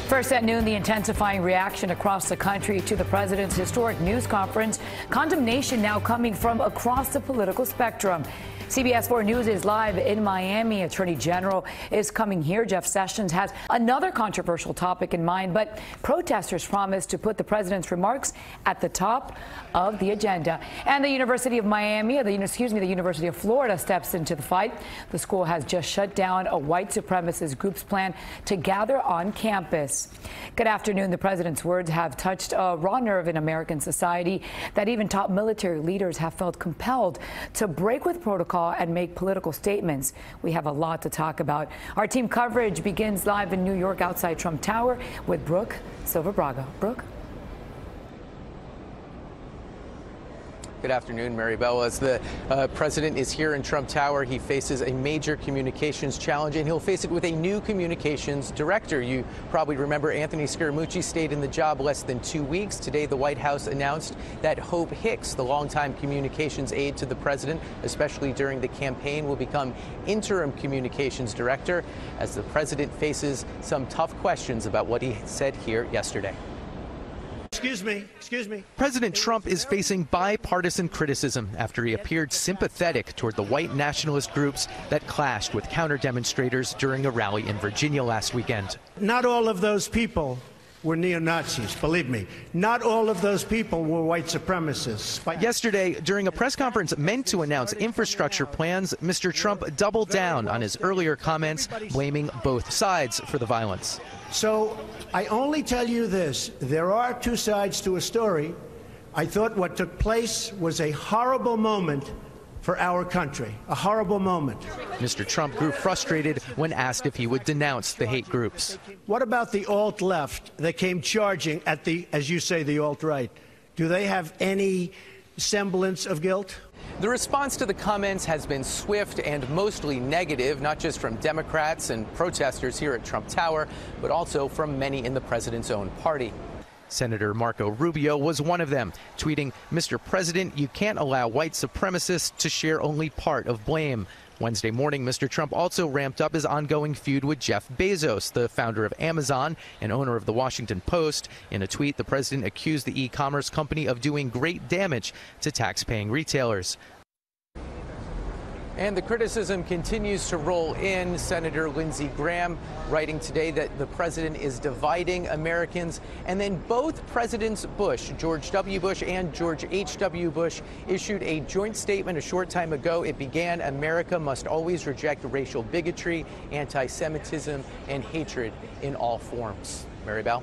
First at noon, the intensifying reaction across the country to the president's historic news conference. Condemnation now coming from across the political spectrum. CBS 4 News is live in Miami. Attorney General is coming here. Jeff Sessions has another controversial topic in mind, but protesters promised to put the president's remarks at the top of the agenda. And the University of the University of Florida steps into the fight. The school has just shut down a white supremacist group's plan to gather on campus. Good afternoon. The president's words have touched a raw nerve in American society that even top military leaders have felt compelled to break with protocol and make political statements. We have a lot to talk about. Our team coverage begins live in New York outside Trump Tower with Brook, Silva-Braga. Brook? Good afternoon, Mary Bell. As the president is here in Trump Tower, he faces a major communications challenge, and he'll face it with a new communications director. You probably remember Anthony Scaramucci stayed in the job less than 2 weeks. Today, the White House announced that Hope Hicks, the longtime communications aide to the president, especially during the campaign, will become interim communications director as the president faces some tough questions about what he said here yesterday. Excuse me. President Trump is facing bipartisan criticism after he appeared sympathetic toward the white nationalist groups that clashed with counter-demonstrators during a rally in Virginia last weekend. Not all of those people were neo-Nazis, believe me. Not all of those people were white supremacists. Yesterday, during a press conference meant to announce infrastructure plans, Mr. Trump doubled down on his earlier comments, blaming both sides for the violence. So I only tell you this. There are two sides to a story. I thought what took place was a horrible moment for our country, a horrible moment. Mr. Trump grew frustrated when asked if he would denounce the hate groups. What about the alt-left that came charging at the, as you say, the alt-right? Do they have any semblance of guilt? The response to the comments has been swift and mostly negative, not just from Democrats and protesters here at Trump Tower, but also from many in the president's own party. Senator Marco Rubio was one of them, tweeting, "Mr. President, you can't allow white supremacists to share only part of blame." Wednesday morning, Mr. Trump also ramped up his ongoing feud with Jeff Bezos, the founder of Amazon and owner of the Washington Post. In a tweet, the president accused the e-commerce company of doing great damage to tax-paying retailers. And the criticism continues to roll in. Senator Lindsey Graham writing today that the president is dividing Americans. And then both Presidents Bush, George W. Bush and George H.W. Bush, issued a joint statement a short time ago. It began, "America must always reject racial bigotry, anti-Semitism, and hatred in all forms." Mary Bell?